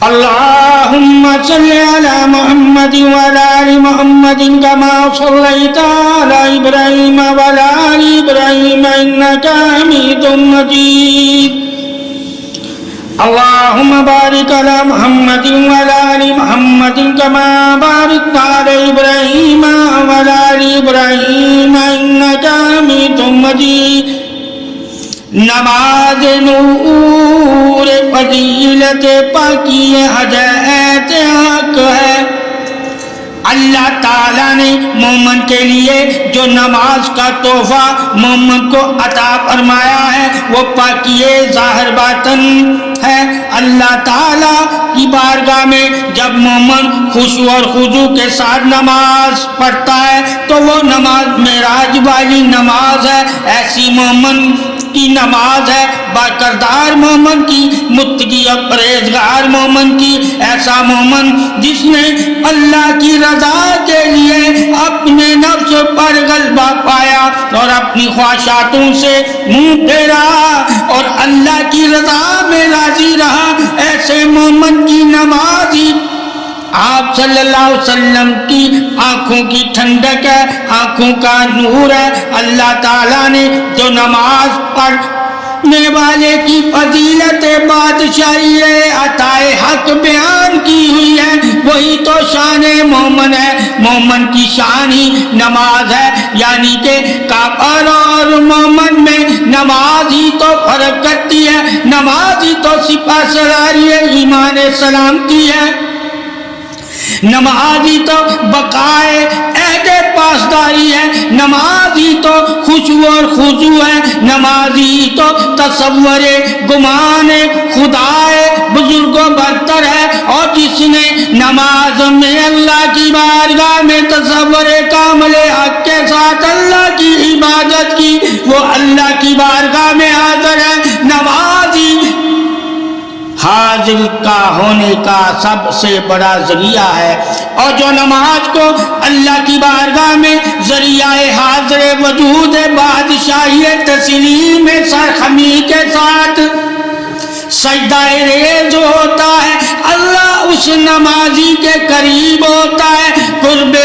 اللهم صل على محمد وعلى آل محمد كما صليت على إبراهيم وعلى آل إبراهيم إنك حميد مجيد اللهم بارك على محمد وعلى آل محمد كما باركت على إبراهيم وعلى آل إبراهيم إنك حميد مجيد نماز نور فضیلت پاکی ہدایت حق ہے. اللہ تعالیٰ نے مومن کے لیے جو نماز کا تحفہ مومن کو عطا فرمایا ہے وہ پاکی ظاہر باطن ہے. اللہ تعالیٰ کی بارگاہ میں جب مومن خشوع اور خضوع کے ساتھ نماز پڑھتا ہے تو وہ نماز معراج والی نماز ہے. ایسی مومن کی نماز ہے باکردار مومن کی, متقی اور پرہیزگار مومن کی. ایسا مومن جس نے اللہ کی رضا کے لیے اپنے نفس پر غلبہ پایا اور اپنی خواہشاتوں سے منہ پھیرا اور اللہ کی رضا میں راضی رہا, ایسے مومن کی نماز ہی آپ صلی اللہ علیہ وسلم کی آنکھوں کی ٹھنڈک ہے, آنکھوں کا نور ہے. اللہ تعالیٰ نے جو نماز پڑھنے والے کی فضیلت بادشاہی عطائے حق بیان کی ہوئی ہے وہی تو شان مومن ہے. مومن کی شان ہی نماز ہے, یعنی کہ کافر اور مومن میں نماز ہی تو فرق کرتی ہے, نماز ہی تو سپہ سالاری ایمان سلامتی ہے, نماز ہی تو بقائے عہد پاسداری ہے, نماز ہی تو خشوع اور خضوع ہے, نماز ہی تو تصور گمان خدائے بزرگوں برتر ہے. اور جس نے نماز میں اللہ کی بارگاہ میں تصور کامل حق کے ساتھ اللہ کی عبادت کی وہ اللہ کی بارگاہ میں حاضر ہے. نماز ہی حاضر کا ہونے کا سب سے بڑا ذریعہ ہے, اور جو نماز کو اللہ کی بارگاہ میں ذریعہ حاضر وجود بادشاہی تسلیم سرخمی کے ساتھ سجدہ ریز ہوتا ہے, اللہ اس نمازی کے قریب ہوتا ہے. قرب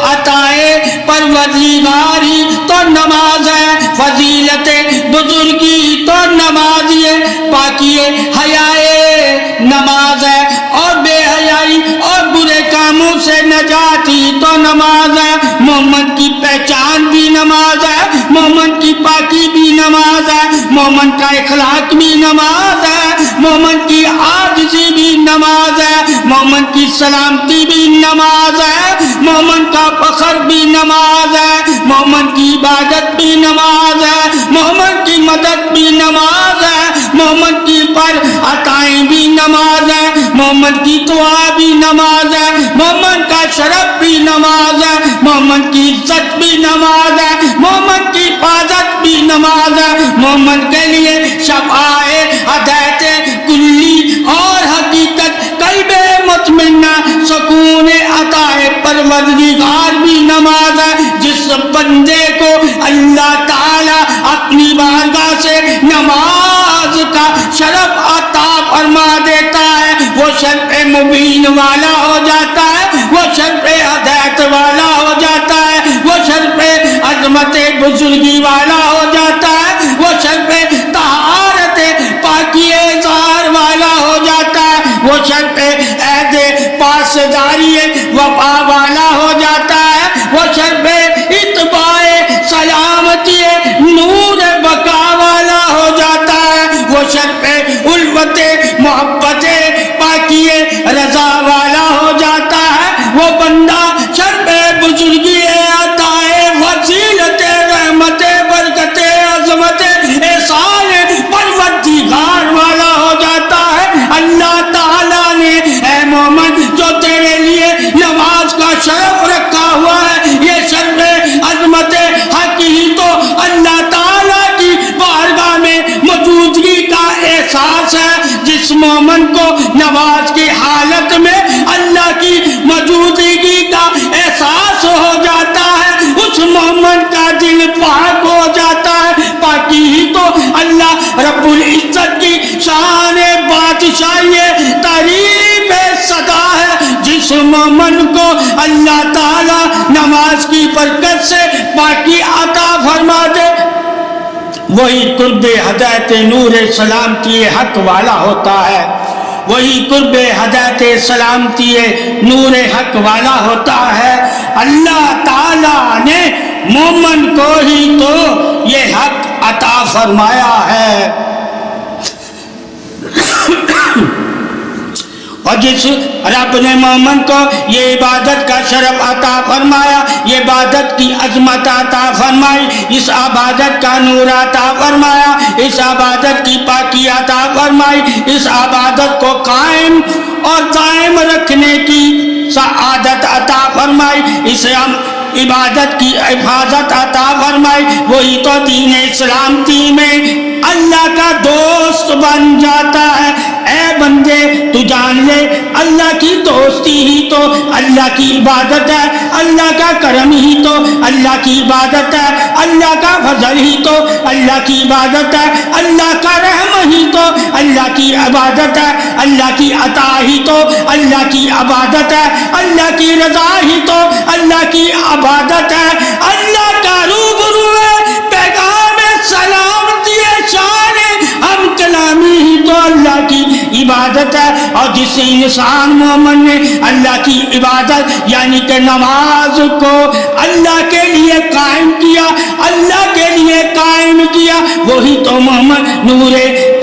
عطائے پروردگاری تو نماز ہے, فضیلت بزرگی تو نماز ہے, پاکی حیائے نماز ہے, اور بے حیائی اور برے کاموں سے نجاتی تو نماز ہے. مومن کی پہچان بھی نماز ہے, مومن کی پاکی بھی نماز ہے, مومن کا اخلاق بھی نماز ہے, مومن کی عاجزی بھی نماز ہے, مومن کی سلامتی بھی نماز ہے, مومن کا فخر بھی نماز ہے, مومن کی عبادت بھی نماز ہے, مومن کی مدد بھی نماز ہے, مومن کی پر عطائیں بھی نماز ہے, مومن کی دعا بھی نماز ہے, مومن کا شرف بھی نماز ہے, مومن کی عزت بھی نماز ہے, مومن کی حفاظت بھی نماز ہے. مومن کے لیے شفاعے ہدایت کلی اور حقیقت قلب مطمئنہ سکون عطائے پروردگار بھی نماز ہے. جس بندے کو اللہ تعالی اپنی بارگاہ سے نماز کا شرف عطا فرما دیتا ہے وہ شرف مبین والا ہو جاتا ہے, وہ شرف ہدایت والا ہو جاتا ہے, وہ شرف عظمت بزرگی والا ہو جاتا ہے, وہ شرف طہارت پاکی اظہار والا ہو جاتا ہے, وہ شرف عہد پاسداری وفا والا ہو جاتا ہے, وہ شرف اتباع سلامتی نور بقا والا ہو جاتا ہے, وہ شرف الفت محبت پاکی رضا والا ہو جاتا ہے. وہ بندہ شرف بزرگی عطائے فضیلت رحمت برکت عظمت احسان پروردگار والا ہو جاتا ہے. اللہ تعالیٰ نے اے مومن جو تیرے لیے نماز کا شرف رکھا ہوا ہے یہ شرف عظمت حق ہی تو اللہ تعالیٰ کی بارگاہ میں موجودگی کا احساس ہے. جس مومن کو نماز کی حالت میں اللہ کی موجودگی کا احساس ہو جاتا ہے اس مومن کا دل پاک ہو جاتا ہے. پاکی ہی تو اللہ رب العزت کی شان بادشاہی تعریف مومن کو اللہ تعالیٰ نماز کی برکت سے پاکی عطا فرما دے، وہی قرب ہدایت نور سلامتی حق والا ہوتا ہے، وہی قرب ہدایت سلامتی نور حق والا ہوتا ہے۔ اللہ تعالیٰ نے مومن کو ہی تو یہ حق عطا فرمایا ہے، اور جس رب نے مومن کو یہ عبادت کا شرف عطا فرمایا، یہ عبادت کی عظمت عطا فرمائی، اس عبادت کا نور عطا فرمایا، اس عبادت کی پاکی عطا فرمائی، اس عبادت کو قائم اور دائم رکھنے کی سعادت عطا فرمائی، اس عبادت کی حفاظت عطا فرمائی، وہی تو دین اسلامتی میں اللہ کا دوست بن جاتا ہے۔ اے بندے تو جان لے، اللہ کی دوستی ہی تو اللہ کی عبادت ہے، اللہ کا کرم ہی تو اللہ کی عبادت ہے، اللہ کا فضل ہی تو اللہ کی عبادت ہے، اللہ کا رحم ہی تو اللہ کی عبادت ہے، اللہ کی عطا ہی تو اللہ کی عبادت ہے، اللہ کی رضا ہی تو اللہ کی عبادت ہے، اللہ کا روبرو ہے، پیغام سلامتی شان ہم کلامی ہی تو اللہ کی عبادت ہے۔ اور جس انسان مومن نے اللہ کی عبادت یعنی کہ نماز کو اللہ کے لیے قائم کیا، اللہ کے لیے قائم کیا، وہی تو مومن نور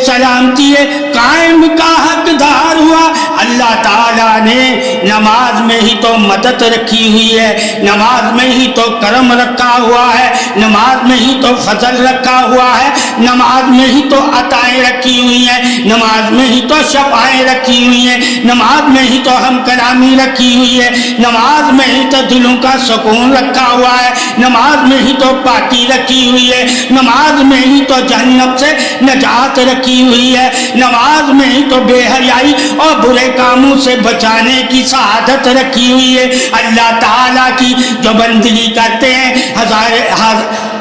سلامتی قائم کا حقدار ہوا۔ اللہ تعالیٰ نے نماز میں ہی تو مدد رکھی ہوئی ہے، نماز میں ہی تو کرم رکھا ہوا ہے، نماز میں ہی تو فضل رکھا ہوا ہے، نماز میں ہی تو عطائیں رکھی ہوئی ہیں، نماز میں ہی تو شفاعیں رکھی ہوئی ہیں، نماز میں ہی تو ہم کلامی رکھی ہوئی ہے، نماز میں ہی تو دلوں کا سکون رکھا ہوا ہے، نماز میں ہی تو پاکی رکھی ہوئی ہے، نماز میں ہی تو جہنم سے نجات رکھی ہوئی ہے، نماز میں ہی تو بے حیائی اور برے کاموں سے بچانے کی سعادت رکھی ہوئی ہے۔ اللہ تعالیٰ کی جو بندگی کرتے ہیں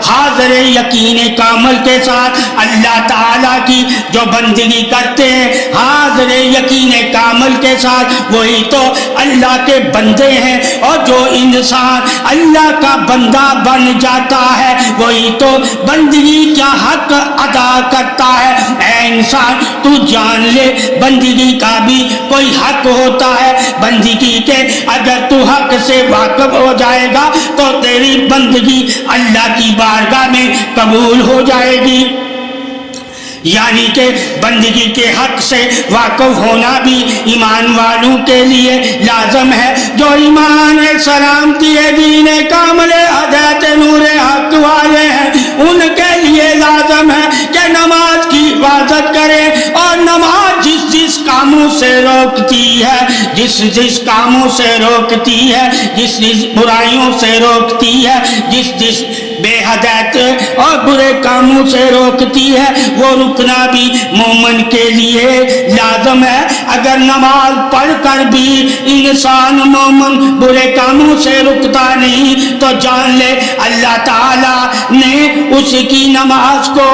حاضر یقین کامل کے ساتھ، اللہ تعالیٰ کی جو بندگی کرتے ہیں حاضر یقین کامل کے ساتھ، وہی تو اللہ کے بندے ہیں، اور جو انسان اللہ کا بندہ بن جاتا ہے وہی تو بندگی کا حق ادا کرتا ہے۔ اے انسان تو جان لے بندگی کا بھی کوئی حق ہوتا ہے، بندگی کے اگر تو حق سے واقف ہو جائے گا تو تیری بندگی اللہ کی بارگاہ میں قبول ہو جائے گی۔ یعنی کہ بندگی کے حق سے واقف ہونا بھی ایمان والوں کے لیے لازم ہے۔ جو ایمان سلامتی دین کامل ہدایت نور حق والے ہیں ان کے لیے لازم ہے کہ نماز کی حفاظت کریں، اور نماز جس کاموں سے روکتی ہے، جس کاموں سے روکتی ہے، جس برائیوں سے روکتی ہے، جس بے ہدایت اور برے کاموں سے روکتی ہے، وہ رکنا بھی مومن کے لیے لازم ہے۔ اگر نماز پڑھ کر بھی انسان مومن برے کاموں سے رکتا نہیں تو جان لے اللہ تعالیٰ نے اس کی نماز کو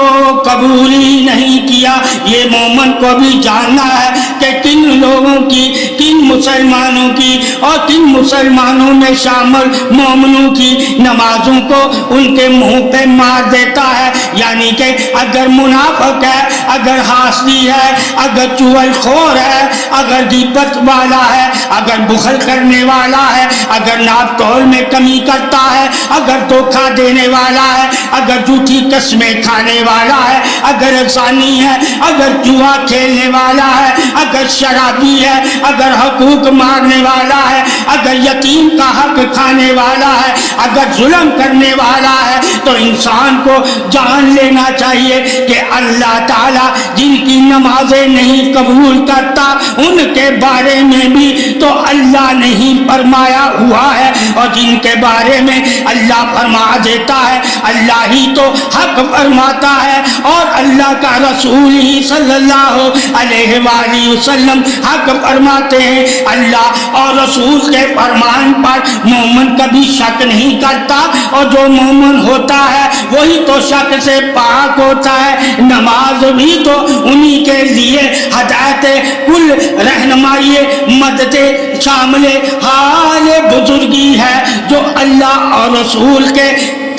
قبول ہی نہیں کیا۔ یہ مومن کو بھی جاننا ہے کہ کن لوگوں کی، کن مسلمانوں کی اور کن مسلمانوں میں شامل مومنوں کی نمازوں کو ان کے منہ پہ مار دیتا ہے۔ یعنی کہ اگر منافق ہے، اگر حاسدی ہے، اگر چغل خور ہے، اگر غیبت والا ہے، اگر بخل کرنے والا ہے، اگر ناپ تول میں کمی کرتا ہے، اگر دھوکہ دینے والا ہے، اگر جھوٹی قسمیں کھانے والا ہے، اگر زانی ہے، اگر جوا کھیلنے والا ہے، اگر شرابی ہے، اگر حقوق مارنے والا ہے، اگر یتیم کا حق کھانے والا ہے، اگر ظلم کرنے والا ہے، تو انسان کو جان لینا چاہیے کہ اللہ تعالیٰ جن کی نمازیں نہیں قبول کرتا ان کے بارے میں بھی تو اللہ نہیں فرمایا ہوا ہے، اور جن کے بارے میں اللہ فرما دیتا ہے اللہ ہی تو حق فرماتا ہے، اور اللہ کا رسول ہی صلی اللہ علیہ وآلہ علیہ وسلم حق فرماتے ہیں، اللہ اور رسول کے فرمان پر مومن کبھی شک نہیں کرتا، اور جو مومن ہوتا ہے وہی تو شک سے پاک ہوتا ہے۔ نماز بھی تو انہی کے لیے ہدایت کل، رہنمائی، مدد شامل حال بزرگی ہے، جو اللہ اور رسول کے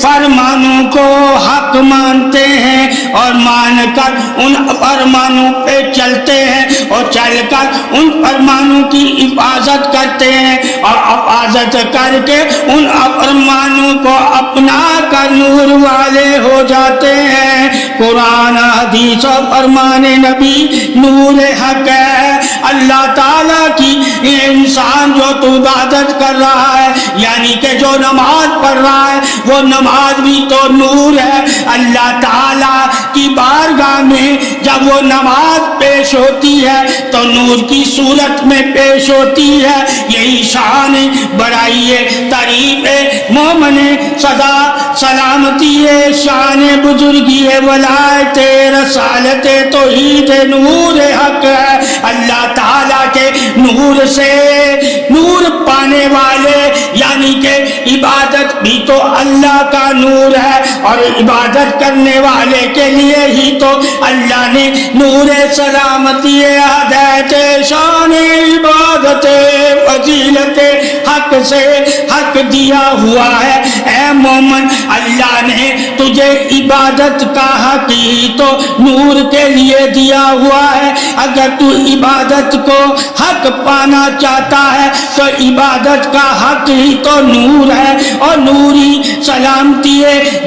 فرمانوں کو حق مانتے ہیں اور مان کر ان فرمانوں پہ چلتے ہیں، اور چل کر ان فرمانوں کی حفاظت کرتے ہیں، اور حفاظت کر کے ان فرمانوں کو اپنا کر نور والے ہو جاتے ہیں۔ قرآن حدیث و فرمان نبی نور حق ہے۔ اللہ تعالیٰ کی یہ انسان جو تو عبادت کر رہا ہے، یعنی کہ جو نماز پڑھ رہا ہے، وہ نماز بھی تو نور ہے۔ اللہ تعالیٰ کی بارگاہ میں جب وہ نماز پیش ہوتی ہے تو نور کی صورت میں پیش ہوتی ہے۔ یہی شان بڑائی تعریف مومن سدا سلامتی شان بزرگی ولایت رسالت توحید نور حق ہے۔ اللہ تعالیٰ کے نور سے نور پانے والے، یعنی کہ عبادت بھی تو اللہ کا نور ہے، اور عبادت کرنے والے کے لیے ہی تو اللہ نے نور سلامتی ہدایت شان عبادت فضیلت حق سے حق دیا ہوا ہے۔ اے مومن، اللہ نے تجھے عبادت کا حق ہی تو نور کے لیے دیا ہوا ہے۔ اگر تو عبادت کو حق پانا چاہتا ہے تو عبادت کا حق ہی تو نور ہے، اور نوری سلامتی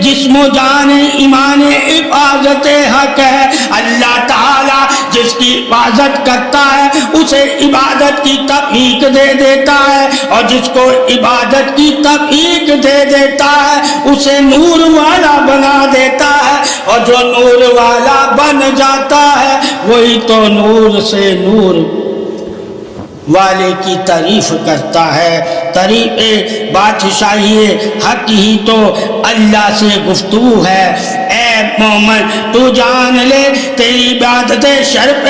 جسم و جان ایمان حفاظت حق ہے۔ اللہ تعالیٰ جس کی حفاظت کرتا ہے اسے عبادت کی توفیق دے دیتا ہے، اور جس کو عبادت کی توفیق دے دیتا ہے اسے نور والا بنا دیتا ہے، اور جو نور والا بن جاتا ہے وہی تو نور سے نور والے کی تعریف کرتا ہے۔ تعریف بادشاہی حق ہی تو اللہ سے گفتگو ہے۔ اے مومن، تو جان لے تیری عبادت شرف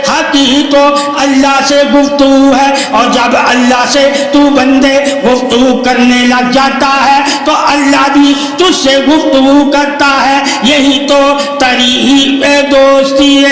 حق ہی تو اللہ سے گفتگو ہے، اور جب اللہ سے تو بندے گفتگو کرنے لگ جاتا ہے تو اللہ بھی تجھ سے گفتگو کرتا ہے۔ یہی تو تعریف دوستی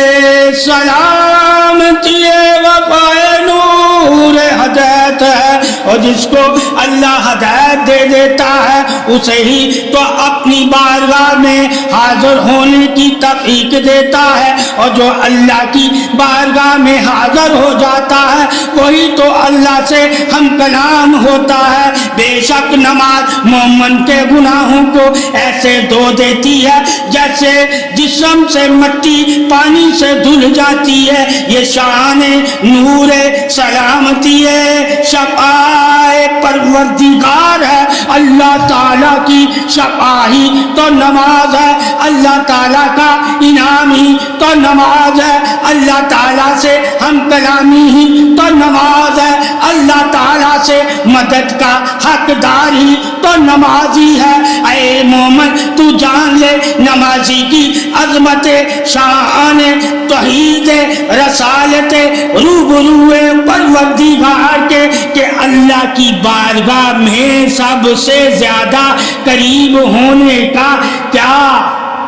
سلامتی وفائے نور ہدایت ہے، اور جس کو اللہ ہدایت دے دیتا ہے اسے ہی تو اپنی بارگاہ میں حاضر ہونے کی توفیق دیتا ہے، اور جو اللہ کی بارگاہ میں حاضر ہو جاتا ہے وہی تو اللہ سے ہم کلام ہوتا ہے۔ بے شک نماز مومن کے گناہوں کو ایسے دھو دیتی ہے جیسے جسم سے مٹی پانی سے دھل جاتی ہے۔ یہ شان نور سلامتی ہے، شفاعِ پروردگار ہے۔ اللہ تعالیٰ کی شفاعت ہی تو نماز ہے، اللہ تعالیٰ کا انعام ہی تو نماز ہے، اللہ تعالیٰ سے ہم کلامی ہی تو نماز ہے، اللہ تعالیٰ سے مدد کا حقدار ہی تو نمازی ہے۔ اے مومن، تو جان لے نمازی کی عظمت شان توحید رسالت روبرو پروردگار کے کہ اللہ کی بارگاہ میں سب سے زیادہ قریب ہونے کا کیا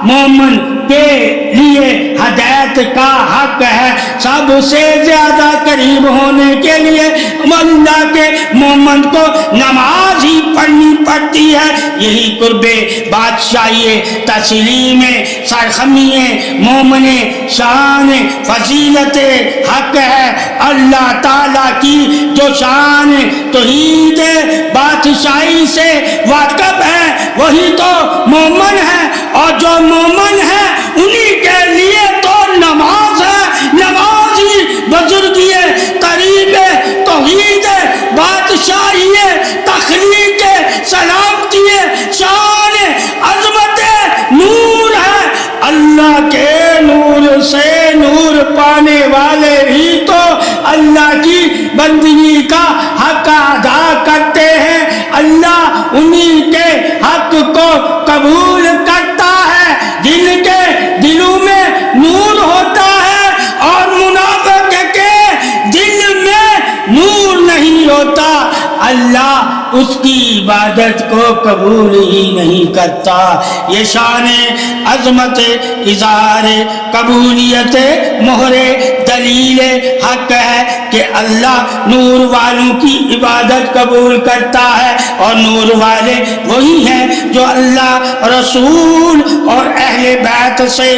مومن کے لیے ہدایت کا حق ہے۔ سب سے زیادہ قریب ہونے کے لیے اللہ کے مومن کو نماز ہی پڑھنی پڑتی ہے۔ یہی قرب بادشاہی تسلیم سرخمی مومن شان فضیلت حق ہے۔ اللہ تعالیٰ کی جو شان توحید بادشاہی سے واقف ہے وہی تو مومن ہے، اور جو مومن ہے انہی کے لیے تو نماز ہے۔ نماز ہی بزرگی قریب توحید بادشاہی تخلیق سلامتی شان عظمت نور ہے۔ اللہ کے نور سے نور پانے والے ہی تو اللہ کی بندگی کا حق ادا کرتے ہیں۔ اللہ انہی کے حق کو قبول کرتا ہے جن کے دلوں میں نور ہوتا ہے، اور منافق کے اللہ اس کی عبادت کو قبول ہی نہیں کرتا۔ یہ شان عظمت اظہار قبولیت مہر دلیل حق ہے کہ اللہ نور والوں کی عبادت قبول کرتا ہے، اور نور والے وہی ہیں جو اللہ، رسول اور اہل بیت سے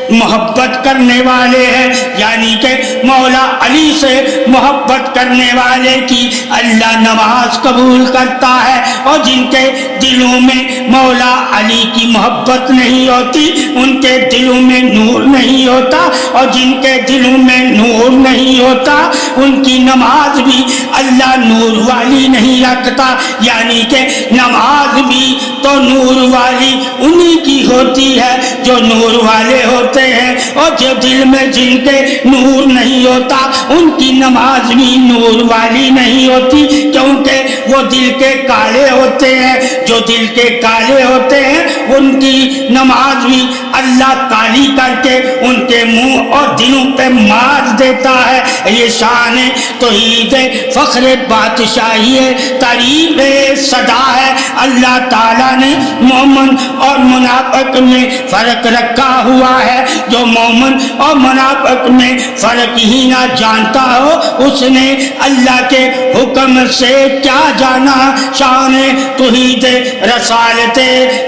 محبت کرنے والے ہیں، یعنی کہ مولا علی سے محبت کرنے والے کی اللہ نماز قبول کرتا ہے، اور جن کے دلوں میں مولا علی کی محبت نہیں ہوتی ان کے دلوں میں نور نہیں ہوتا، اور جن کے دلوں میں نور نہیں ہوتا ان کی نماز بھی اللہ نور والی نہیں رکھتا، یعنی کہ نماز بھی تو نور والی انہی کی ہوتی ہے جو نور والے ہوتے ہیں، اور جو دل میں جن کے نور نہیں ہوتا ان کی نماز بھی نور والی نہیں ہوتی، کیونکہ وہ دل کے کالے ہوتے ہیں۔ جو دل کے کالے ہوتے ہیں ان کی نماز بھی اللہ کالی کر کے ان کے منہ اور دلوں پہ مار دیتا ہے۔ یہ شان توحید فخر بادشاہی تعریف صدا ہے۔ اللہ تعالیٰ نے مومن اور منافق میں فرق رکھا ہوا ہے، جو مومن اور منافق میں فرق ہی نہ جانتا ہو اس نے اللہ کے حکم سے کیا جانا۔ شان توحید رسالت،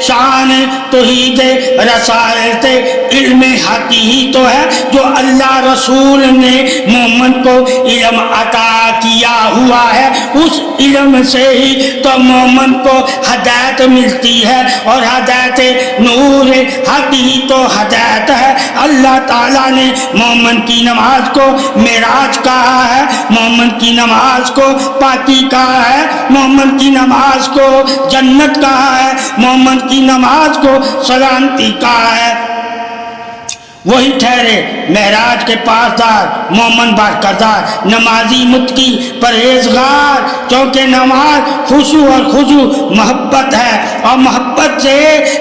شان توحید رسالت علم حقیقی تو ہے جو اللہ رسول نے مومن کو علم عطا کیا ہوا ہے، اس علم سے ہی تو مومن کو ہدایت ملتی ہے، اور ہدایت نور حقیقی تو ہدایت ہے۔ اللہ تعالیٰ نے مومن کی نماز کو معراج کہا ہے، مومن کی نماز کو پاکی کہا ہے، مومن کی نماز کو جنت کہا ہے، مومن کی نماز کو سلامتی کہا ہے۔ وہی ٹھہرے معراج کے پاسدار، مومن برکردار، نمازی متقی پرہیزگار، کیونکہ نماز خشوع اور خضوع محبت ہے، اور محبت سے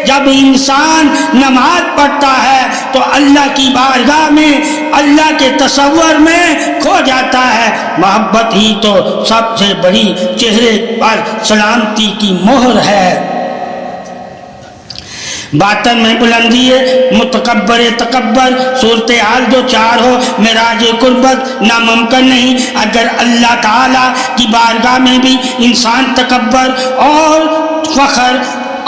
جب انسان نماز پڑھتا ہے تو اللہ کی بارگاہ میں، اللہ کے تصور میں کھو جاتا ہے۔ محبت ہی تو سب سے بڑی چہرے پر سلامتی کی مہر ہے۔ باطن میں بلندی متکبر تکبر صورتحال جو چار ہو، معراج قربت ناممکن نہیں۔ اگر اللہ تعالیٰ کی بارگاہ میں بھی انسان تکبر اور فخر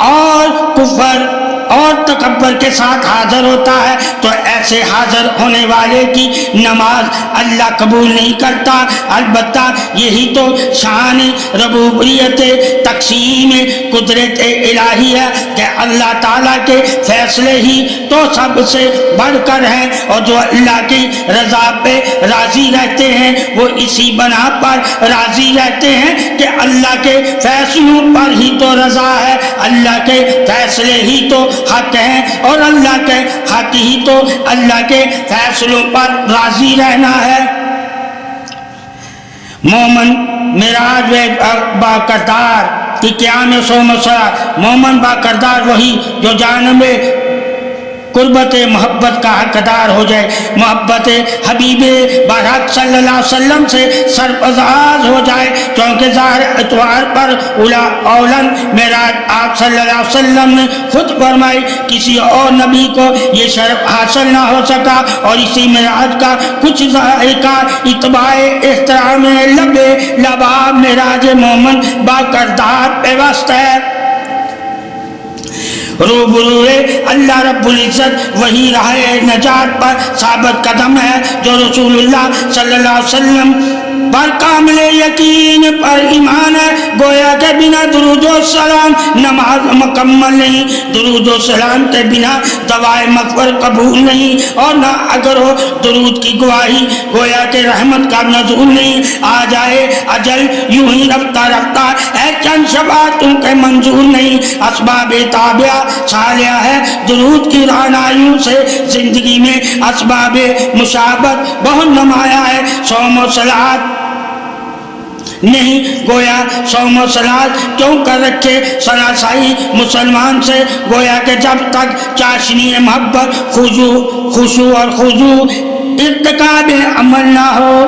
اور کفر اور تکبر کے ساتھ حاضر ہوتا ہے تو ایسے حاضر ہونے والے کی نماز اللہ قبول نہیں کرتا۔ البتہ یہی تو شان ربوبیت تقسیم قدرت الہی ہے کہ اللہ تعالیٰ کے فیصلے ہی تو سب سے بڑھ کر ہیں، اور جو اللہ کی رضا پہ راضی رہتے ہیں وہ اسی بنا پر راضی رہتے ہیں کہ اللہ کے فیصلوں پر ہی تو رضا ہے، اللہ کے فیصلے ہی تو حق ہے، اور اللہ کے حق ہی تو اللہ کے فیصلوں پر راضی رہنا ہے۔ مومن معراج با کردار کی قیام سو مسا، مومن با کردار وہی جو جانب قربت محبت کا حقدار ہو جائے، محبت حبیب برحق صلی اللہ علیہ وسلم سے سرفراز ہو جائے، کیونکہ ظاہر اتوار پر اولن معراج آپ صلی اللہ علیہ وسلم نے خود فرمائی، کسی اور نبی کو یہ شرف حاصل نہ ہو سکا، اور اسی معراج کا کچھ ذائقہ اتباع احترام لبا معراج مومن با کردار پیوست ہے۔ روبرو اللہ رب العزت وہی راہ نجات پر ثابت قدم ہے جو رسول اللہ صلی اللہ علیہ وسلم پر کامل یقین پر ایمان ہے۔ گویا کہ بنا درود و سلام نماز مکمل نہیں، درود و سلام کے بنا دعائے مغفر قبول نہیں، اور نہ اگر ہو درود کی گواہی گویا کہ رحمت کا نزول نہیں۔ آ جائے اجل یوں ہی رفتہ رفتہ اے چند شبات تم کے منظور نہیں۔ اسباب تابعہ صالحہ ہے درود کی رعنائیوں سے، زندگی میں اسباب مشابہت بہت نمایاں ہے۔ صوم و صلات نہیں، گویا صوم و صلات کیوں کر رکھے شناسائی مسلمان سے، گویا کہ جب تک چاشنی محبت خشوع اور خضوع ارتکاب عمل نہ ہو،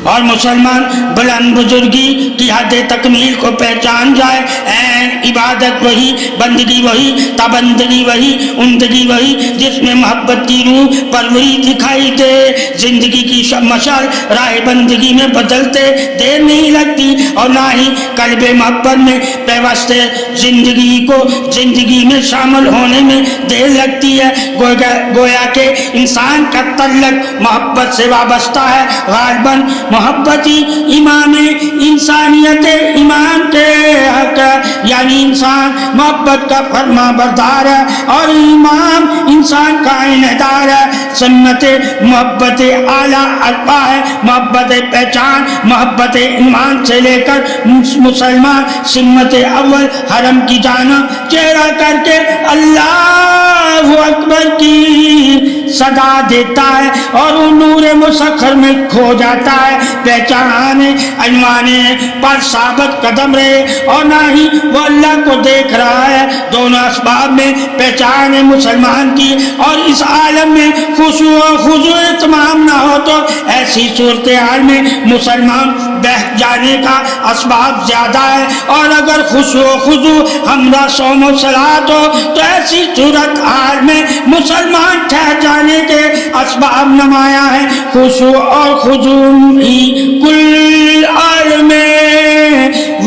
اور مسلمان بلند بزرگی کی حد تکمیل کو پہچان جائے. عبادت وہی، بندگی وہی، تابندگی وہی، عمدگی وہی جس میں محبت کی روح پروری دکھائی دے. زندگی کی مشعل راہ بندگی میں بدلتے دیر نہیں لگتی اور نہ ہی قلب محبت میں پیوستے زندگی کو زندگی میں شامل ہونے میں دیر لگتی ہے. گویا کہ انسان کا تعلق محبت سے وابستہ ہے. غالباً محبت ہی امام انسانیت امام کے حق ہے، یعنی انسان محبت کا فرما بردار ہے اور امام انسان کا عینیدار ہے. سنت محبت اعلیٰ الفا ہے، محبت پہچان محبت ایمان سے لے کر مسلمان سمت اول حرم کی جانب چہرہ کر کے اللہ اکبر کی صدا دیتا ہے اور وہ نور مسخر میں کھو جاتا ہے. پہچان عنوان پر ثابت قدم رہے اور نہ ہی وہ اللہ کو دیکھ رہا ہے. دونوں اسباب میں پہچان مسلمان کی اور اس عالم میں خشوع و خضوع تمام نہ ہو تو ایسی صورتحال میں مسلمان بہک جانے کا اسباب زیادہ ہے، اور اگر خشوع و خضوع ہمراہ صوم و صلاۃ ہو تو ایسی صورتحال میں مسلمان ٹھہر جانے کے اسباب نمایاں ہیں. خشوع اور خضوع ہی کل عالم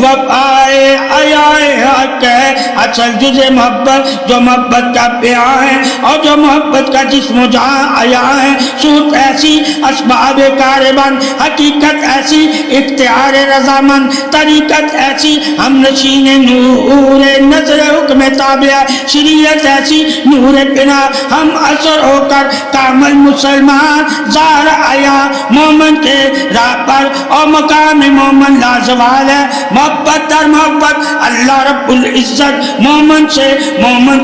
وفائے عیائے حق ہے. اصل جز محبت جو محبت کا پیار ہے اور جو محبت کا جسم و جہاں عیا ہے. صورت ایسی، اسباب کاربن، حقیقت ایسی، اختیار رضامند، طریقت ایسی، ہم نشین نور نظر حکم تابع، شریعت ایسی، نور بنا ہم اثر ہو کر کامل مسلمان ظاہر عیا مومن کے راہ پر اور مقام مومن لازوال ہے. محبت در محبت اللہ رب العزت مومن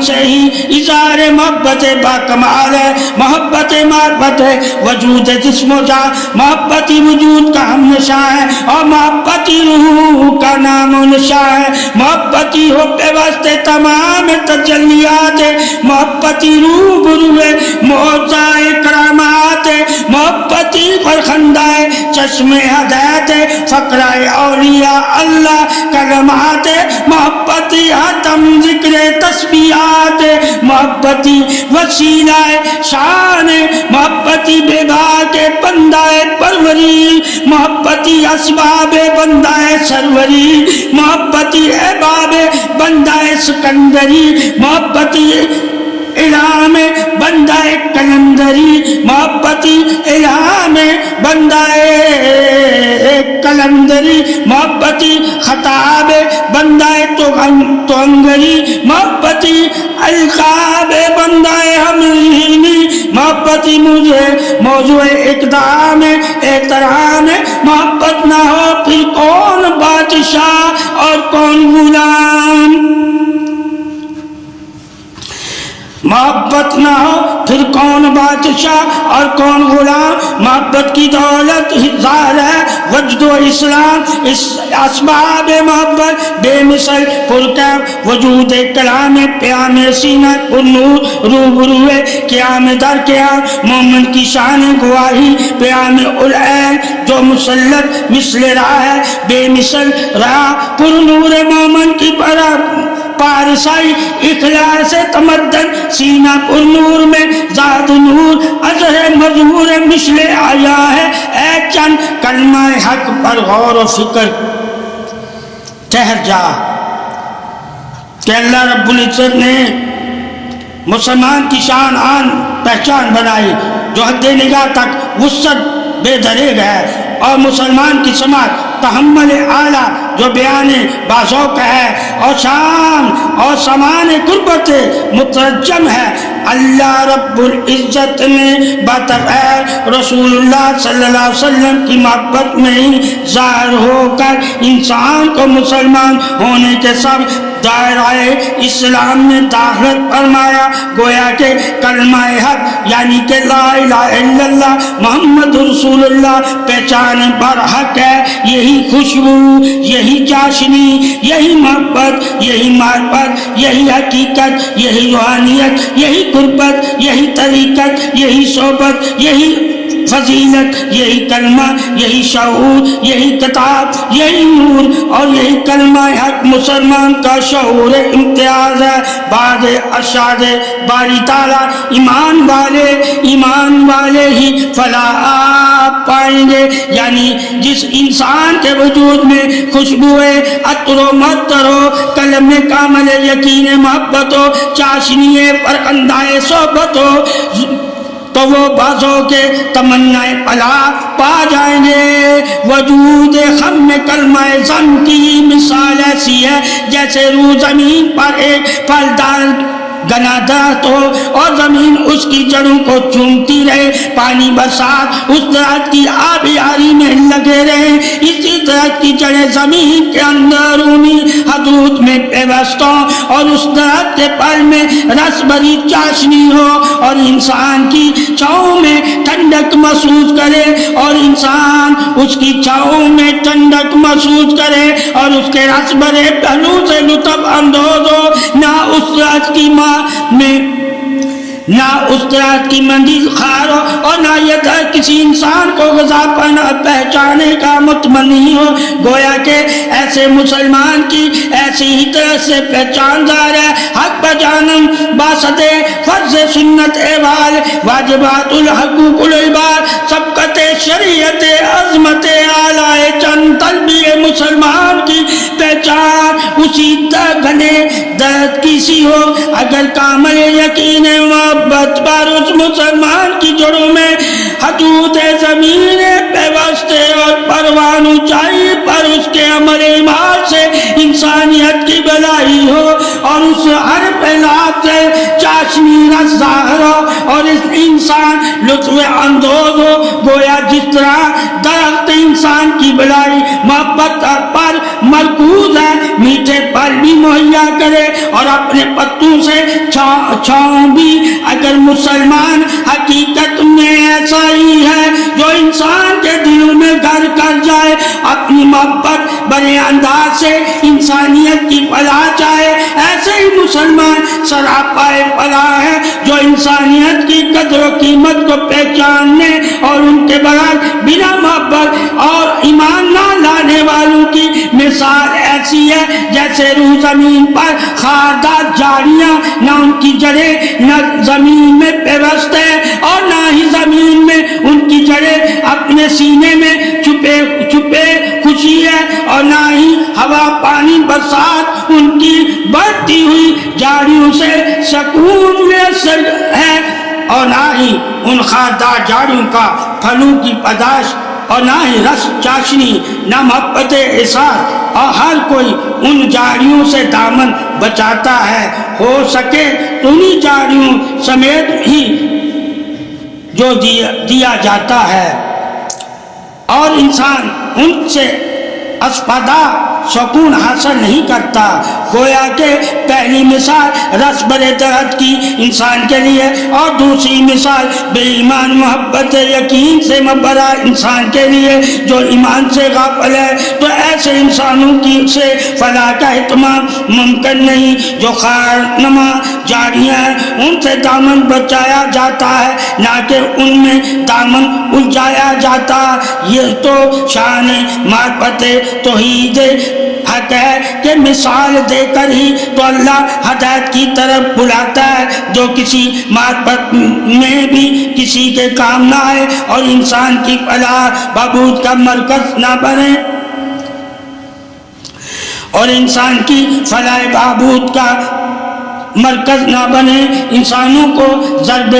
سے ہی اظہار محبت با کمال ہے. محبت معرفت ہے وجود جسم و جان، محبتی وجود کا ہم نشاں ہے اور محبتی روح کا نام و نشاں ہے. محبتی ہو پیوستے تمام تجلیات، محبتی روح بروے معجزہ کرامات، محبتی فرخندہ چشم ہدایت فقرہ اولیاء اللہ کلمات، محبتی حتم ذکر تسبیحات، محبتی وسیلہ شان، محبتی بیگا کے بندہ پروری، محبتی اسباب بندہ سروری، محبتی احباب بندہ سکندری، محبتی الہام بندہ کلندری، محبتی الہام بندہ کلندری، محبتی خطاب بندہ توانگری، محبتی القاب بندہ ہمینی، محبتی مجھے موضوع اقدام احترام. محبت نہ ہو پھر کون بادشاہ اور کون غلام، محبت نہ ہو پھر کون بادشاہ اور کون غلام. محبت کی دولت ظاہر ہے وجد و اسلام، اس اسباب محبت بے مثل پرکیف وجود کلام پیام سینہ پر نور روبروے قیام در قیام مومن کی شان گواہی پیام العین جو مسلط مثل راہ ہے بے مثل راہ پر نور مومن کی پارسائی اخلاص تمدن سینہ پر نور میں ذات نور ازہر مظہور مثل آیا ہے. اے چند کلمہ حق پر غور و فکر ٹھہر جا کہ اللہ رب العزت نے مسلمان کی شان آن پہچان بنائی جو حد نگاہ تک وسعت بے دریغ ہے، اور مسلمان کی سماعت تحمل اعلیٰ جو بیان بازوق ہے اور شان اور سمان قربت مترجم ہے. اللہ رب العزت نے بطبع رسول اللہ صلی اللہ علیہ وسلم کی محبت میں ہی ظاہر ہو کر انسان کو مسلمان ہونے کے سب دائرہ اسلام میں داخل فرمایا. گویا کہ کلمہ حق یعنی کہ لا الہ الا اللہ محمد رسول اللہ پہچان برحق ہے. یہی خوشبو، یہی چاشنی، یہی محبت، یہی معرفت، یہی حقیقت، یہی روحانیت، یہی قربت، یہی طریقت، یہی صحبت، یہی فضیلت، یہی کلمہ، یہی شعور، یہی کتاب، یہی نور اور یہی کلمہ حق مسلمان کا شعور امتیاز ہے۔ بعد ارشاد باری تعالیٰ ایمان والے ہی فلاح پائیں گے، یعنی جس انسان کے وجود میں خوشبوئے عطر و معطر ہو، قلب میں کامل یقین محبت ہو، چاشنی فرخندہ صحبت ہو، تو وہ بازوں کے تمنا فلاح پا جائیں گے۔ وجود خم میں کلمہ زم کی مثال ایسی ہے جیسے روح زمین پر ایک پھلدار گنا درخت ہو اور زمین اس کی جڑوں کو چومتی رہے، پانی برسات اس درخت کی آبیاری میں لگے رہے، اسی درخت کی جڑیں زمین کے اندرونی حدود میں پیوست ہوں اور اس درخت کے پھل میں رس بھری چاشنی ہو، اور انسان کی چھاؤں میں ٹھنڈک محسوس کرے، اور انسان اس کی چھاؤں میں ٹھنڈک محسوس کرے اور اس کے رس بھرے پہلو سے لطف اندوز ہو۔ نہ اس درخت کی نہ اس درخت کی منزل خار ہو اور نہ یہ درخت کسی انسان کو غذا پہچانے کا متمنی ہو، گویا کہ ایسے مسلمان کی ایسی ہی طرح سے پہچان دار ہے حق بجانم باسط فرض سنت احوال واجبات الحقوق العباد سبقت شریعت عظمت اعلی چند طلبی مسلمان کی پہچان اسی گھنے درد کی سی ہو۔ اگر کامل یقین محبت پر اس مسلمان کی جڑوں میں حدود زمین پیوستے اور پروان اونچائی پر اس کے عمل ایمان سے انسانیت کی بلائی ہو اور اس ہر پہلاب سے چاشنی رس ظاہر ہو اور اس انسان لطف اندوز ہو، گویا جس طرح درخت انسان کی بلائی محبت پر مرکوز ہے، میٹھے پھل بھی مہیا کرے اور اپنے پتوں سے چھاؤں بھی۔ اگر مسلمان حقیقت میں ایسا ہی ہے جو انسان کے دلوں میں گھر کر جائے، اپنی محبت بڑے انداز سے انسانیت کی فلاح چاہے، ایسے ہی مسلمان سراپائے فلاح ہے جو انسانیت کی قدر و قیمت کو پہچاننے اور ان کے بغیر بنا محبت اور ایمان نہ لانے والوں کی مثال ایسی ہے جیسے روح زمین پر خاردار جھاڑیاں، نہ ان کی جڑیں نہ زمین میں پیوست ہے اور نہ ہی زمین میں ان کی جڑیں اپنے سینے میں چھپے خوشی ہے، اور نہ ہی ہوا پانی برسات ان کی بڑھتی ہوئی جھاڑیوں سے سکون میسر ہے، اور نہ ہی ان خاردار جھاڑیوں کا پھلوں کی پیدائش، اور نہ ہی رس چاشنی، نہ محبت احساس، اور ہر کوئی ان جھاڑیوں سے دامن بچاتا ہے، ہو سکے تو انہی جھاڑیوں سمیت ہی جو دیا جاتا ہے، اور انسان ان سے اسپدہ سکون حاصل نہیں کرتا۔ گویا کہ پہلی مثال رس برے درخت کی انسان کے لیے اور دوسری مثال بے ایمان محبت یقین سے مبرا انسان کے لیے جو ایمان سے غافل ہے۔ تو ایسے انسانوں کی سے فلاح کا اہتمام ممکن نہیں۔ جو خارنما جاریاں ہیں ان سے دامن بچایا جاتا ہے، نہ کہ ان میں دامن الجھایا جاتا۔ یہ تو شان معرفت توحید حق ہے کہ مثال دے کر ہی تو اللہ ہدایت کی طرف بلاتا ہے، جو کسی معرفت میں بھی کسی کے کام نہ آئے اور انسان کی فلاح بہبود کا مرکز نہ بنے، اور انسان کی فلاح بہبود کا مرکز نہ بنے، انسانوں کو ضرب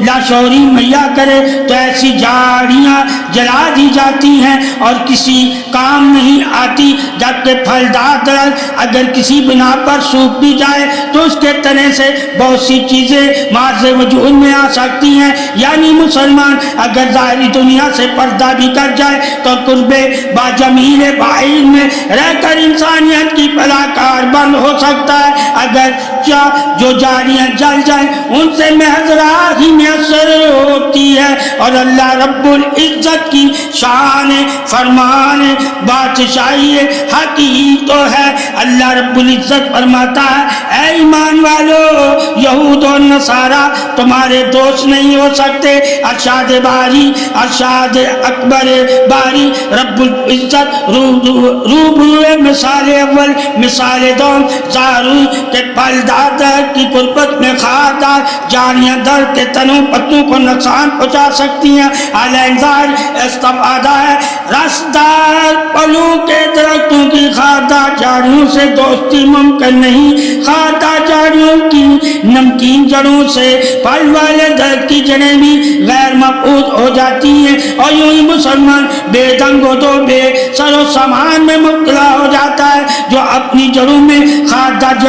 لاشعوری مہیا کرے تو ایسی جھاڑیاں جلا دی جاتی ہیں اور کسی کام نہیں آتی، جبکہ پھلدار درخت اگر کسی بنا پر سوکھ بھی جائے تو اس کے تنے سے بہت سی چیزیں معاذ وجود میں آ سکتی ہیں۔ یعنی مسلمان اگر ظاہری دنیا سے پردہ بھی کر جائے تو قرب با جمیل بعید میں رہ کر انسانیت کی فلاح کاربند ہو سکتا ہے۔ اگر جو جاریاں جل جائیں ان سے محض راہ ہی میسر ہوتی ہے اور اللہ رب العزت کی شان فرمان بادشاہی حق ہی تو ہے۔ اللہ رب العزت فرماتا ہے اے ایمان والو، یہود اور نصارہ تمہارے دوست نہیں ہو سکتے۔ ارشاد باری، ارشاد اکبر باری رب العزت روبرو مثال اول مثال دوم زارو کے پھل دار کی قربت میں خاردار جاریاں در کے تنوں پتوں کو نقصان پہنچا سکتی ہیں۔ انذار استفادہ ہے رسدار پلوں کے درختوں کی خاردار جاڑیوں سے دوستی ممکن نہیں۔ خاردار جاڑیوں کی نمکین جڑوں سے پھل والے درخت کی جڑیں بھی غیر مقبول ہو جاتی ہیں، اور یوں ہی مسلمان بے دنگ و دو بے سر و سامان میں مبتلا ہو جاتا ہے جو اپنی جڑوں میں خاردار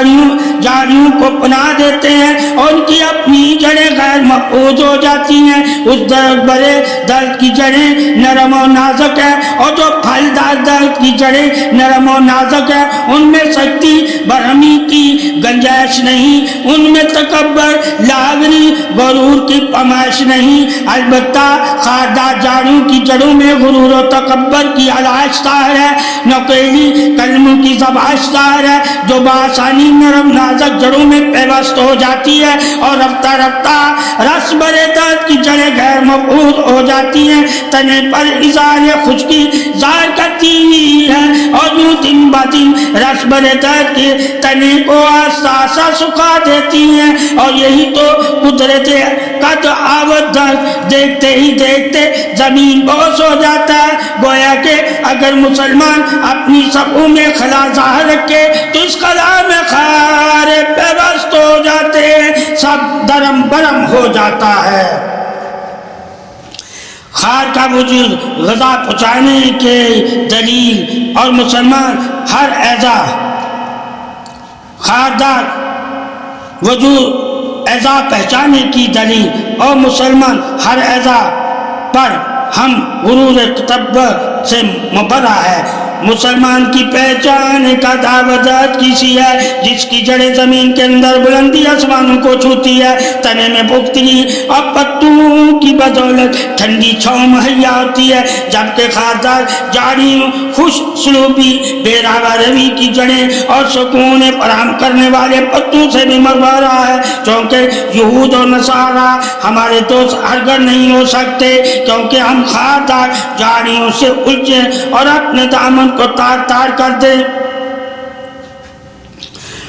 جاڑیوں کو پناہ دیتے ہیں اور ان کی اپنی جڑیں غیر مقبول ہو جاتی ہیں۔ اس درخت بڑے درخت کی جڑیں نرم و نازک ہے، اور جو پھلدار درخت کی جڑیں نرم و نازک ہے ان میں سختی برہمی کی گنجائش نہیں، ان میں تکبر لاغری غرور کی پمائش نہیں۔ البتہ خاردار جاڑوں کی جڑوں میں غرور و تکبر کی علائش ظاہر ہے، نوکیلی کلموں کی زبائش ظاہر ہے جو بآسانی نرم نازک جڑوں میں پیوست ہو جاتی ہے، اور رفتہ رفتہ رس برے درد کی جڑیں غیر مقبول ہو جاتی ہیں، تنے پر اظہار خشکی ظاہر کرتی ہے، اور یوں دن بہ دن رس برے درد کے تنے کو آہستہ آہستہ سکھا دیتی ہیں۔ اور یہی تو قدرت قد آود درد دیکھتے ہی دیکھتے زمین بوس ہو جاتا ہے۔ گویا کہ اگر مسلمان اپنی صفوں میں خلا ظاہر رکھے تو اس خلا میں خارے پیوست ہو جاتے ہیں، سب درم برم ہو جاتا ہے۔ خار کا وجود غذا پہنچانے کے دلیل، اور مسلمان ہر ایزا خاردار وجود ایزا پہچانے کی دلیل، اور مسلمان ہر ایزا پر ہم غرور تکبر سے مبرا ہے۔ مسلمان کی پہچان کا دعوت کسی ہے جس کی جڑیں زمین کے اندر بلندی آسمانوں کو چھوتی ہے، تنے میں پختگی اور پتوں کی بدولت ٹھنڈی چھاؤں مہیا ہوتی ہے، جبکہ خاردار جاڑیوں خوش سلوبی بے راوا روی کی جڑیں اور سکون فراہم کرنے والے پتوں سے بھی مربع رہا ہے۔ چونکہ یہود اور نصارہ ہمارے دوست ہرگز نہیں ہو سکتے، کیونکہ ہم خاردار جاڑیوں سے الجھے اور اپنے دامن کو تار تار کر دے۔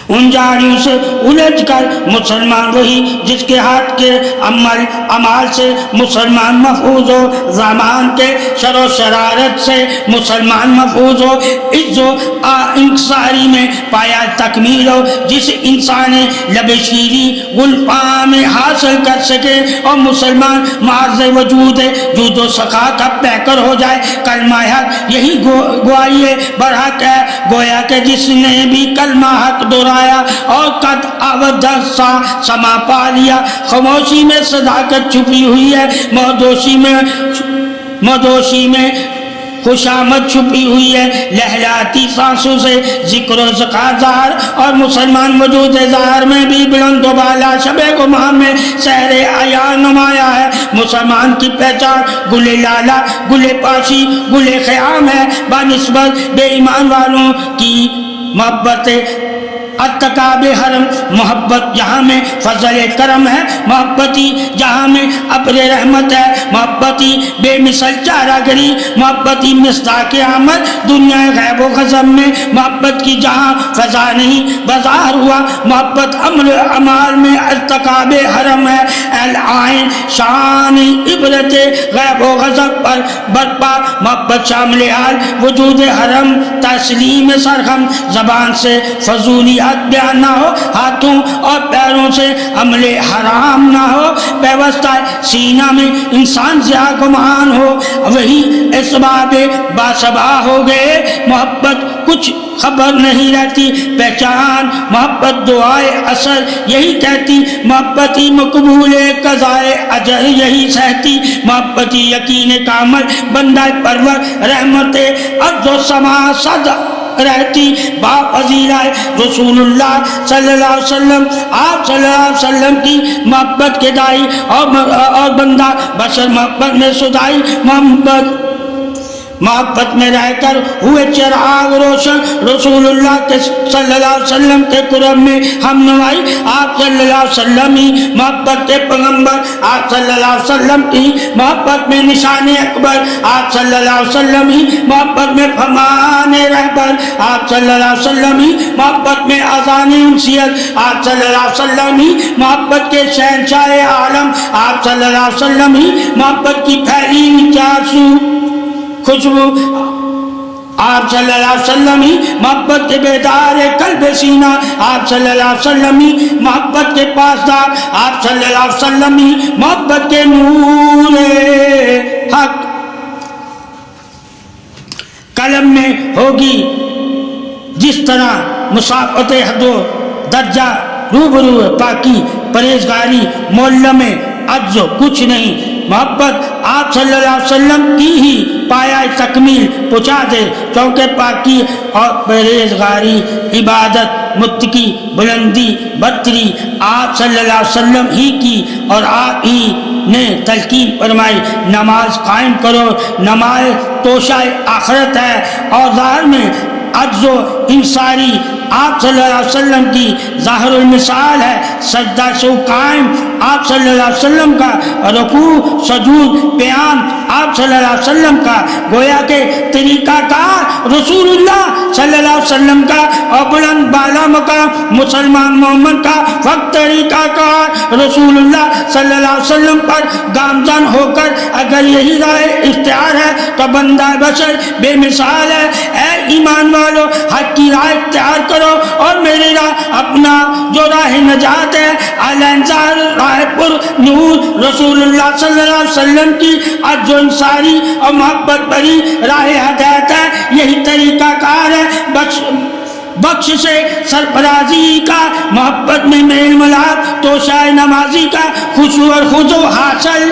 ان جاڑیوں سے الجھ کر مسلمان وہی جس کے ہاتھ کے عمال سے مسلمان محفوظ ہو، زمان کے شر و شرارت سے مسلمان محفوظ ہو، عز و انکساری میں پایا تکمیل ہو، جس انسان لب شیری گلفام میں حاصل کر سکے اور مسلمان معرض وجود جود و سخا کا پیکر ہو جائے۔ کلمہ حق یہی گواہی برحق ہے، گویا کہ جس نے بھی کلمہ حق دورا اور قد آود سما پا لیا۔ خاموشی میں صداقت چھپی ہوئی ہے، مدوشی میں خوشامد چھپی ہوئی ہے، لہلاتی سانسوں سے ذکر و ذکر ظاہر، اور مسلمان وجود ظاہر میں بھی بلند و بالا شب گماں میں سحر عیان نمایا ہے۔ مسلمان کی پہچان گل لالا گل پاشی گل خیام ہے، بنسبت بے ایمان والوں کی محبت ارتکاب حرم، محبت جہاں میں فضل کرم ہے، محبتی جہاں میں ابر رحمت ہے، محبتی بے مثل چارہ گری، محبتی مصداق عمل دنیا غیب و غضب میں، محبت کی جہاں فضا نہیں بظاہر ہوا، محبت امر عمال میں ارتکاب حرم ہے۔ العین شان عبرت غیب و غضب پر برپا، محبت شامل حال وجود حرم، تسلیم سرخم، زبان سے فضولی بیان نہ ہو، ہاتھوں اور پیروں سے عمل حرام نہ ہو، پیوستہ سینہ میں انسان زیاں گمان ہو، وہی اسباب باسبا ہو گئے۔ محبت کچھ خبر نہیں رہتی، پہچان محبت دعائے اثر یہی کہتی، محبتی مقبول قضائے اجر یہی سہتی، محبتی یقین کامل بندہ پرور رحمت ارض و سما صد رہتی بافضیلہ رسول اللہ صلی اللہ علیہ وسلم. آپ صلی اللہ علیہ وسلم کی محبت کے دائی اور بندہ بشر محبت میں سدائی محبت میں رہ کر ہوئے چراغ روشن رسول اللہ کے صلی اللہ علیہ وسلم کے قرب میں ہم نوائی. آپ صلی اللہ علیہ وسلم ہی محبت کے پیغمبر, آپ صلی اللہ علیہ وسلم کی محبت میں نشان اکبر, آپ صلی اللہ علیہ وسلم ہی محبت میں فرمان رہبر, آپ صلی اللہ علیہ وسلم ہی محبت میں اذان انسیت, آپ صلی اللہ علیہ وسلم ہی محبت کے شہنشاہ عالم, آپ صلی اللہ علیہ وسلم ہی محبت کی پھیلی ہوئی چار سو خوشبو, آپ صلی اللہ علیہ وسلم ہی محبت کے بیدار قلب سینہ, آپ صلی اللہ علیہ وسلم ہی محبت کے پاسدار, آپ صلی اللہ علیہ وسلم ہی محبت کے نور حق. قلم میں ہوگی جس طرح مسافت حد و درجہ روبرو پاکی پرہیزگاری معلم عجز کچھ نہیں. محبت آپ صلی اللہ علیہ وسلم کی ہی پایا تکمیل پہنچا دے, کیونکہ پاکی اور پرہیزگاری عبادت متقی بلندی برتری آپ صلی اللہ علیہ وسلم ہی کی, اور آپ ہی نے تلقین فرمائی نماز قائم کرو, نماز توشہ آخرت ہے اور ظاہر میں عجز و انصاری آپ صلی اللہ علیہ وسلم کی ظاہر المثال ہے. سجدہ سے قائم آپ صلی اللہ علیہ وسلم کا, رکوع سجود قیام آپ صلی اللہ علیہ وسلم کا, گویا کہ طریقہ کار رسول اللہ صلی اللہ علیہ وسلم کا, اور بلند بالا مقام مسلمان مومن کا وقت طریقہ کار رسول اللہ صلی اللہ علیہ وسلم پر گامزن ہو کر اگر یہی راہ اختیار ہے تو بندہ بشر بے مثال ہے. اے ایمان والو حق کی راہ اختیار کرو, اور میری راہ اپنا جو راہ نجات ہے الانصار راہ پر نور رسول اللہ صلی اللہ علیہ وسلم کی عجز و انصاری اور محبت بری راہ ہدایت ہے. یہی طریقہ کار ہے بخش سے سرفرازی کا, محبت میں میل ملاپ توشہ نمازی کا, خشوع اور خضوع حاصل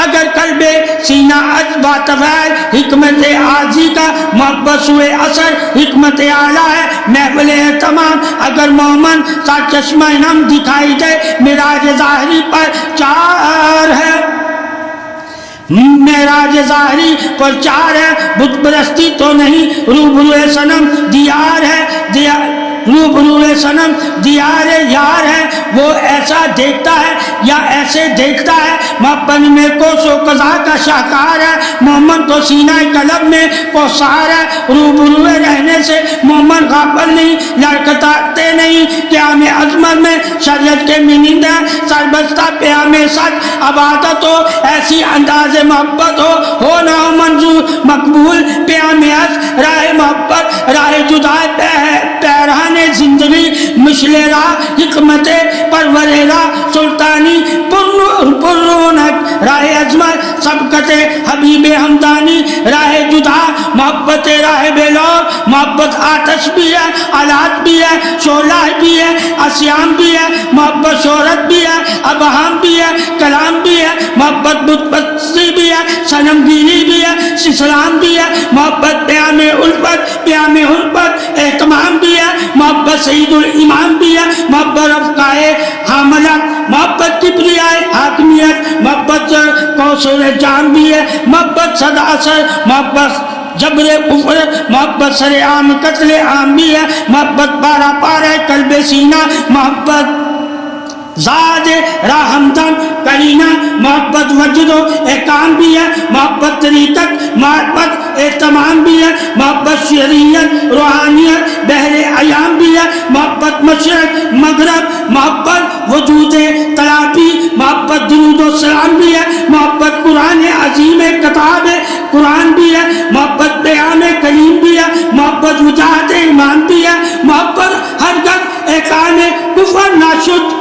اگر قلب سینہ باتفعل حکمت عاجزی کا, محبت سوئے اثر حکمت اعلیٰ ہے محفل تمام اگر مومن کا چشمہ نم دکھائی دے معراج ظاہری پر چار ہے, معراج ظاہری پر چار ہے, بت پرستی تو نہیں روبروئے صنم دیار ہے, روبروئے صنم دیار یار ہے, وہ ایسا دیکھتا ہے یا ایسے دیکھتا ہے, محبت میں کوس و قضا کا شاہکار ہے, مومن کو سینہ قلب میں کوثار ہے, روبروئے رہنے سے مومن غافل نہیں لڑکھاتے نہیں, قیام عظمت میں شریعت کے منند ہے, سربستہ قیام سچ عبادت ہو, ایسی انداز محبت ہو نہ ہو منظور مقبول, قیام عز راہ محبت راہ جدائے پیرہن زندگی مشل راہ حکمت پرور راہ سلطانی پرونق راہ عظمت سبقت حبیب ہمدانی, راہ جدا محبت راہ بیلور, محبت آتش بھی ہے آلات بھی ہے شعلہ بھی ہے اسیام بھی ہے, محبت شہرت بھی ہے ابہام بھی ہے کلام بھی ہے, محبت بت پرستی بھی ہے صنم گیری بھی ہے اسلام بھی ہے, محبت پیام الفت پیام حربت اہتمام بھی ہے, محبت سعید الامام بھی ہے, محبت رفقائے حاملت, محبت کبریائے حاکمیت, محبت کوثر جام بھی ہے, محبت صدا اثر, محبت جبر کفر, محبت سر عام قتل عام بھی ہے, محبت پارا پارا قلب سینہ, محبت زاد راہ ہمدم کرینہ, محبت وجد و احکام بھی ہے, محبت طریقت محبت اہتمام بھی ہے, محبت شریعت روحانیت بحر ایام بھی ہے, محبت مشرق مغرب, محبت وجود تلاپی, محبت درود و سلام بھی ہے, محبت قرآن عظیم کتاب قرآن بھی ہے, محبت پیام کلیم بھی ہے, محبت وجاہت ایمان بھی ہے, محبت ہرگز احکام کفر ناشد,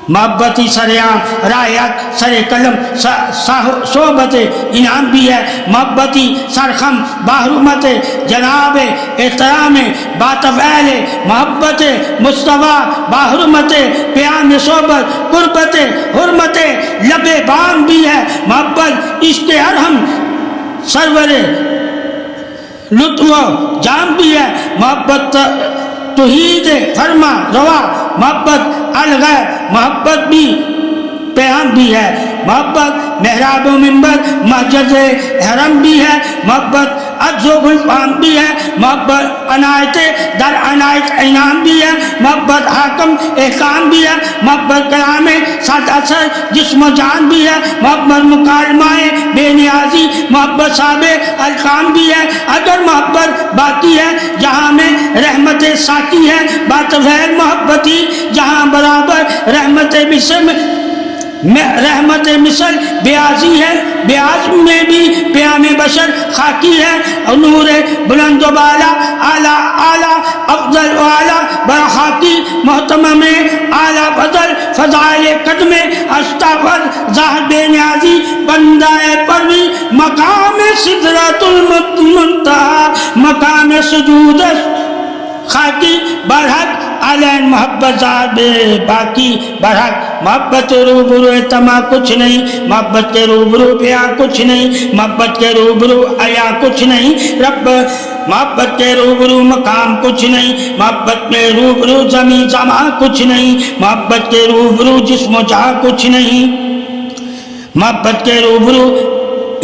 محبتی سریام رایت سر قلم صحبت انعام بھی ہے, محبتی سرخم باحرمت جناب احترام باتفعل, محبت مصطفیٰ باحرمت پیام صحبت قربت حرمت لب بام بھی ہے, محبت عشق ارحم سرور لطف و جام بھی ہے، محبت توحید فرما روا، محبت الغیب، محبت بھی پیام بھی ہے، محبت محراب و منبر مسجد حرم بھی ہے، محبت عجز و غلفان بھی ہے، محبت عنایت در عنایت انعام بھی ہے، محبت حاکم احکام بھی ہے، محبت کلام صد اثر جسم و جان بھی ہے، محبت مکالمہ بے نیازی، محبت صاحب الکام بھی ہے۔ اگر محبت باقی ہے جہاں میں رحمت ساقی ہے، بات غیر محبتی جہاں برابر رحمت مثل بیازی ہے، بیاز میں بھی پیام بشر خاکی ہے، اور نور بلند و بالا اعلیٰ اعلیٰ افضل و اعلیٰ برخاکی، محتمم اعلیٰ فضل فضائل قدم استغفر ظاہر بے نیازی بندہ پروی مقام سدرۃ المنتہی مقام سجود خاکی برحق علین محبت ذات باقی برحق، محبت روبرو تما کچھ نہیں، محبت کے روبرو بیا کچھ نہیں، محبت کے روبرو عیا کچھ نہیں، رب محبت کے روبرو مقام کچھ نہیں، محبت کے روبرو زمین زمان کچھ نہیں، محبت کے روبرو جسم و جہاں کچھ نہیں، محبت کے روبرو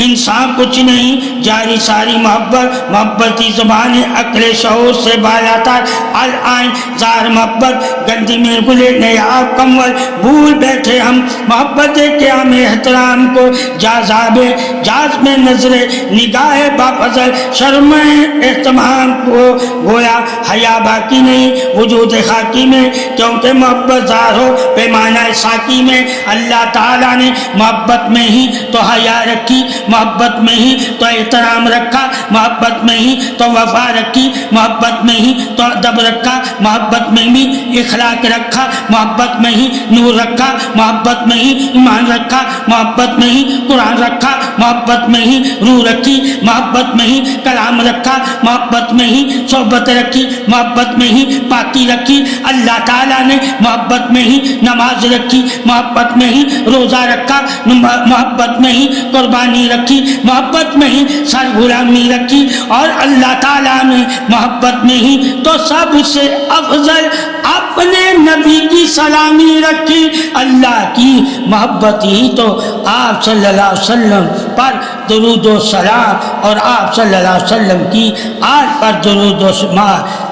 انسان کچھ نہیں، جاری ساری محبت، محبتی زبان عقل شعور سے بالا تر العین ظاہر محبت، گندی میں گلے نیاب کمول بھول بیٹھے ہم محبت قیام احترام کو، جاز میں نظر نگاہ بافضل شرم اہتمام کو، گویا حیا باقی نہیں وجود خاکی میں، کیونکہ محبت ظاہر ہو پیمانہ ساکی میں۔ اللہ تعالیٰ نے محبت میں ہی تو حیا رکھی، محبت میں ہی تو احترام رکھا، محبت میں ہی تو وفا رکھی، محبت میں ہی تو ادب رکھا، محبت میں ہی اخلاق رکھا، محبت میں ہی نور رکھا، محبت میں ہی ایمان رکھا، محبت میں ہی قرآن رکھا، محبت میں ہی روح رکھی، محبت میں ہی کلام رکھا، محبت میں ہی صحبت رکھی، محبت میں ہی پاکی رکھی۔ اللہ تعالیٰ نے محبت میں ہی نماز رکھی، محبت میں ہی روزہ رکھا، محبت میں ہی قربانی رکھی، محبت میں ہی سر غلامی رکھی، اور اللہ تعالیٰ نے محبت میں ہی تو سب سے افضل اپنے نبی کی سلامی رکھی۔ اللہ کی محبت ہی تو آپ صلی اللہ علیہ وسلم پر درود و سلام، اور آپ صلی اللہ علیہ وسلم کی آل پر درود و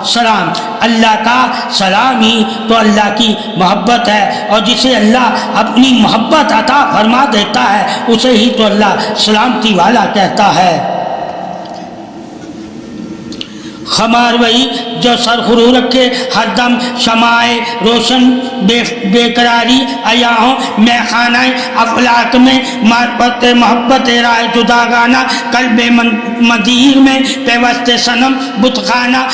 سلام، اللہ کا سلام ہی تو اللہ کی محبت ہے، اور جسے اللہ اپنی محبت عطا فرما دیتا ہے اسے ہی تو اللہ سلامتی والا کہتا ہے۔ خمار وہی جو سرخرو رکھے ہر دم شمع روشن بے قراری عیاہوں میں خانہ افلاک میں معرفت محبت رائے جدا گانا قلب مدیر میں پیوست صنم بت خانہ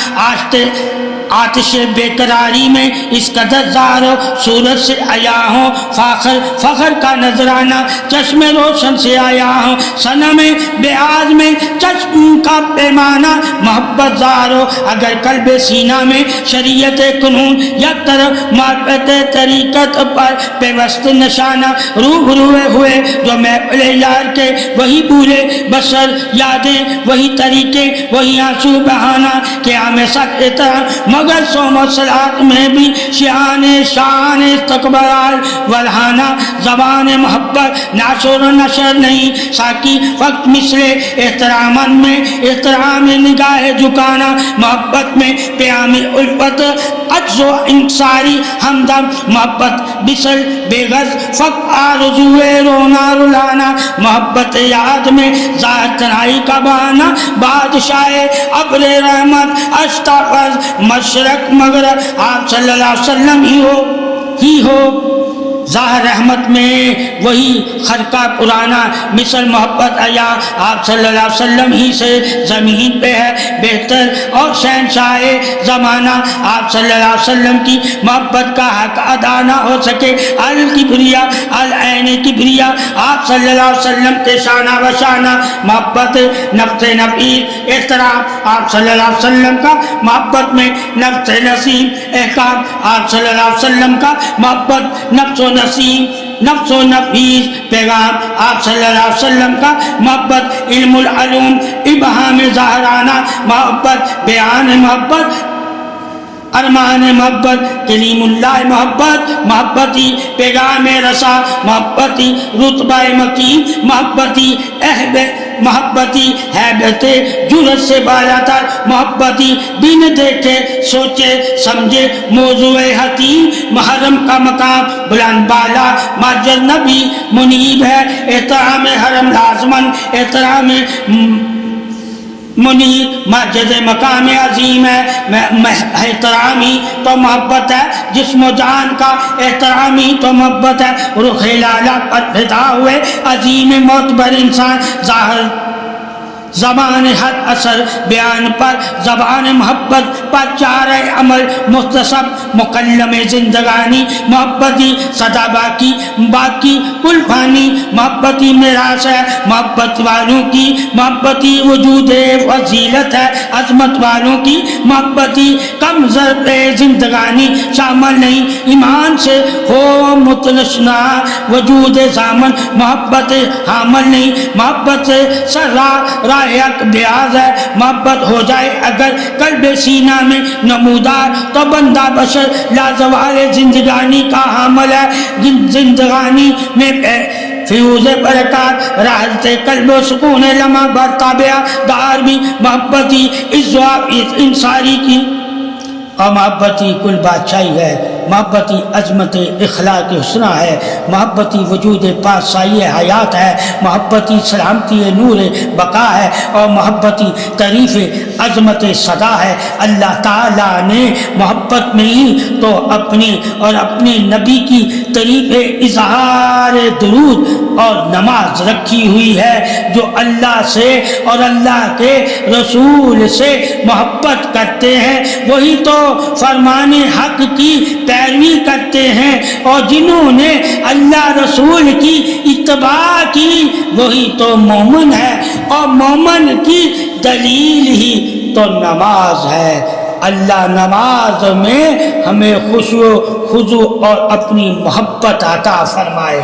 آتش بے قراری میں اس قدر ظاہر ہو صورت سے آیا ہوں، فخر کا نذرانہ چشم روشن سے آیا ہوں، صنم بیاض میں چشم کا پیمانہ محبت ظاہر ہو، اگر قلب سینہ میں شریعت قانون یک طرف معرفت طریقت پر پیوست نشانہ روبرو ہوئے جو محفل یار کے وہی بولے بشر یادیں وہی طریقے وہی آنسو بہانا قیام سخت احترام مگر سوم و صلات میں بھی شان استقبال ولہانا زبان محبت ناشر و نشر نہیں ساکی وقت مثل احترامن میں احترام نگاہ جھکانا محبت میں پیام الفت عجز و انصاری ہمدم محبت بسل بے غز فق آرزوے رونا رلانا محبت یاد میں ذات تنہائی کا بہانا بادشاہ ابر رحمت اشتاقز مشرق مغرب آپ صلی اللہ علیہ وسلم ہی ہو ظاہر رحمت میں وہی خرقہ پرانا مثل محبت آیا آپ صلی اللہ علیہ وسلم ہی سے زمین پہ ہے بہتر اور شہنشاہ زمانہ آپ صلی اللہ علیہ وسلم کی محبت کا حق ادا نہ ہو سکے الکبریا العین کبریا آپ صلی اللہ علیہ وسلم کے شانہ بشانہ محبت نفس نفیر احترام آپ صلی اللہ علیہ وسلم کا محبت میں نفس نسیم احکام آپ صلی اللہ علیہ وسلم کا محبت نفس و نسیم نفس و نفیس پیغام آپ صلی اللہ علیہ وسلم کا محبت علم العلوم ابہام ظاہرانہ محبت بیان محبت ارمان محبت کلیم اللہ محبت محبتی پیغام رسا محبتی رتبہ مقیم محبتی محبتی حیبت جرت سے بالا تر محبتی بن دیکھے سوچے سمجھے موضوع حتیم محرم کا مقام بلند بالا ماجر نبی منیب ہے احترام حرم لازمن احترام منی مسجد مقام عظیم ہے احترامی تو محبت ہے جسم و جان کا احترامی تو محبت ہے رخ لالا پر فدا ہوئے عظیم معتبر انسان ظاہر زبان حد اثر بیان پر زبان محبت پر چارہ عمل مختصب مکلم زندگانی محبتی صدا باقی کل فانی محبتی میراث ہے محبت والوں کی محبتی وجود فضیلت ہے عظمت والوں کی محبتی کم ضرب زندگانی شامل نہیں ایمان سے ہو متلشنا وجود زامن محبت حامل نہیں محبت سے سر ایک بیاض ہے محبت ہو جائے اگر قلب سینہ میں نمودار تو بندہ بشر لازوال زندگانی کا حامل ہے زندگانی میں فیوز برکات راحت قلب و سکون لمحہ بر تابعہ دار بھی محبتی عزواب انصاری کی اور محبتی کل بادشاہی ہے محبتی عظمت اخلاق حسنہ ہے محبتی وجود پاسائی حیات ہے محبتی سلامتی نور بقا ہے اور محبتی تعریف عظمت صدا ہے اللہ تعالیٰ نے محبت میں ہی تو اپنی اور اپنے نبی کی تعریف اظہار درود اور نماز رکھی ہوئی ہے جو اللہ سے اور اللہ کے رسول سے محبت کرتے ہیں وہی تو فرمان حق کی پیروی کرتے ہیں اور جنہوں نے اللہ رسول کی اتباع کی وہی تو مومن ہے اور مومن کی دلیل ہی تو نماز ہے اللہ نماز میں ہمیں خشوع و خضوع اور اپنی محبت عطا فرمائے